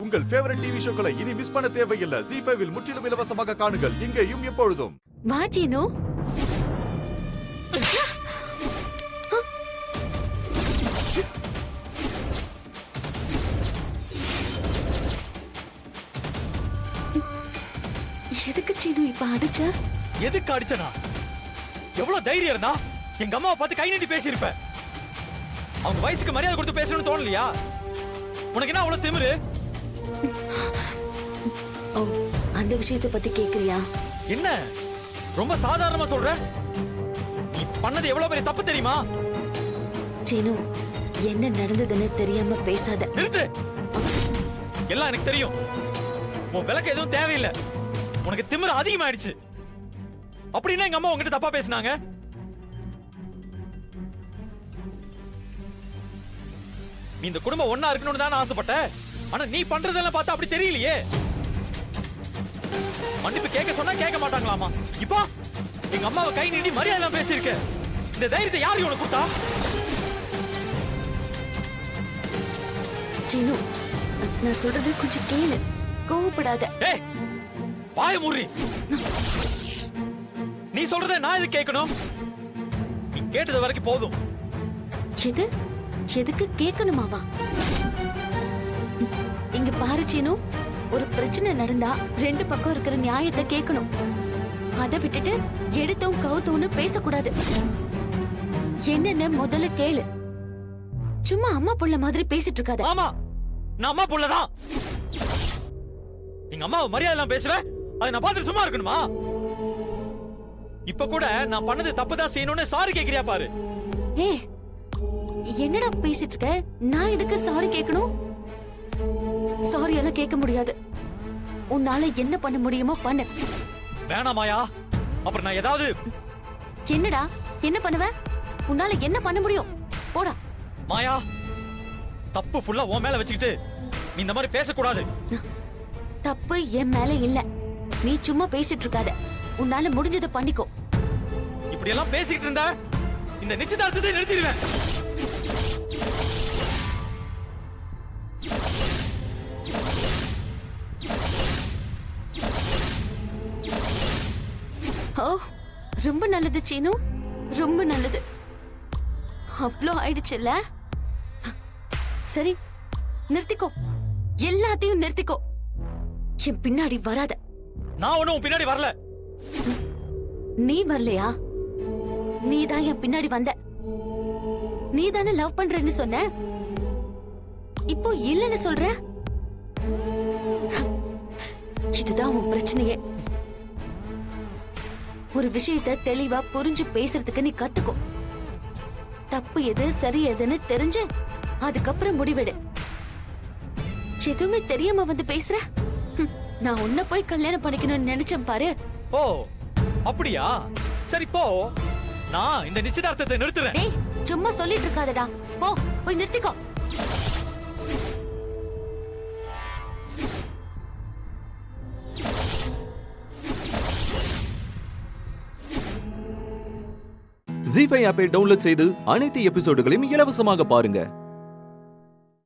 உங்கள் favourite TV ஷோக்களை இனி miss பண்ண தேவையில்லை. ZEE5 இல் முற்றிலும் இலவசமாக காணுங்கள், இங்கேயும் எப்பொழுதும். வா சீனு. எதுக்கு சீனு இப்ப அடிச்ச? எதுக்கு அடிச்சனா? எவ்வளவு தைரியம் இருந்தா எங்க அம்மாவை பார்த்து கை நீட்டி பேசியிருப்ப. அவங்க வயசுக்கு மரியாதை கொடுத்து பேசணும்னு தோணலையா? உனக்கு என்ன அவ்வளவு திமிரு? ஓ, அந்த விஷயத்தை பத்தி கேக்குறியா? என்ன ரொம்ப சாதாரணமா சொல்ற? நீ பண்ணது எவ்வளவு பெரிய தப்பு தெரியுமா? சீனு, என்ன நடந்ததுன்னு தெரியாம பேசாத. நிறுத்து. எல்லாம் எனக்கு தெரியும். உன் விளக்கு எதுவும் தேவையில்லை. உனக்கு திமிரு அதிகமாயிடுச்சு. அப்படின்னா எங்க அம்மா உங்ககிட்ட தப்பா பேசினாங்க? நீ இந்த குடும்பம் ஒன்னா இருக்கணும்னு தான் ஆசைப்பட்ட. ஆனா நீ பண்றதெல்லாம் பார்த்தா அப்படி தெரியலையே. மன்னிப்பு கேட்க சொன்னா கேட்க மாட்டாங்களாமா. இப்போ எங்க அம்மாவை கை நீட்டி மரியாதை பேசியிருக்க. இந்த தைரியத்தை யாரு உனக்கு கொடுத்தா? சீனு, நான் சொல்றது கொஞ்சம் கேளு. கோவப்படாத. ஏய், வாய மூடி. நீ சொல்றத நான் எது கேட்கணும்? நீ கேட்டது வரைக்கும் போதும். எது? எதுக்கு கேட்கணுமாவா? இங்க பாரு சீனு, ஒரு பிரச்சனை நடந்தா ரெண்டு பக்கம் இருக்கிற நியாயத்தை கேட்கணும். அதை விட்டுட்டு எடுத்தோம் கவுத்தோன்னு பேசக்கூடாது. என்னன்னு முதல்ல கேளு. சும்மா அம்மா புள்ள மாதிரி பேசிட்டு இருக்காத. ஆமா, நான் அம்மா புள்ளதான். எங்க அம்மாவை மரியாதை எல்லாம் பேசுற, அதை நான் பார்த்துட்டு சும்மா இருக்கணுமா? இப்ப கூட நான் பண்ணது தப்புதான் செய்யணும்னு சாரி கேக்குறியா பாரு. ஏ, என்னடா பேசிட்டு இருக்க? நான் எதுக்கு சாரி கேட்கணும்? சாரி எல்லாம் கேட்க முடியாது. உன்னால என்ன பண்ண முடியுமோ பண்ணு. வேணாமாயா? அப்புறம் நான் ஏதாவது... என்னடா என்ன பண்ணுவ? உன்னால என்ன பண்ண முடியும்? போடா. மாயா, தப்பு ஃபுல்லா உன் மேல வச்சுக்கிட்டு நீ இந்த மாதிரி பேசக்கூடாது. தப்பு என் மேல இல்ல. நீ சும்மா பேசிட்டு இருக்காத. உன்னால முடிஞ்சதை பண்ணிக்கோ. இப்படி எல்லாம் பேசிக்கிட்டு இருந்தா இந்த நிச்சயதார்த்தத்தை நிறுத்திடுவேன். ஓ, ரொம்ப நல்லது சீனு, ரொம்ப நல்லது. அவ்வளோ ஆயிடுச்சுல்ல? சரி, நிறுத்திக்கோ. எல்லாத்தையும் நிறுத்திக்கோ. என் பின்னாடி வராத. நான் ஒண்ணும் உன் பின்னாடி வரல. நீ வரலையா? நீதான் என் பின்னாடி வந்த. நீ தானே லவ் பண்றேன்னு சொன்ன. இப்போ இல்லன்னு சொல்ற. இதுதான் உன் பிரச்சனையே. ஒரு விஷயத்தை தெளிவா புரிஞ்சு பேசுறதுக்கு நீ கத்துக்கோ. தப்பு எது சரி எதுன்னு தெரிஞ்சு அதுக்கப்புறம் முடிவெடு. எதுவுமே தெரியாம வந்து பேசுற. நான் உன்னை போய் கல்யாணம் பண்ணிக்கணும்னு நினைச்சேன் பாரு. ஓ, அப்படியா? சரி போ, நான் இந்த நிச்சயதார்த்தத்தை நிறுத்துறேன். டேய், சும்மா சொல்லிட்டு இருக்காதடா. போ, போய் நிறுத்திக்கோ. ZEE5 ஆப்பை டவுன்லோட் செய்து அனைத்து எபிசோடுகளையும் இலவசமாக பாருங்க.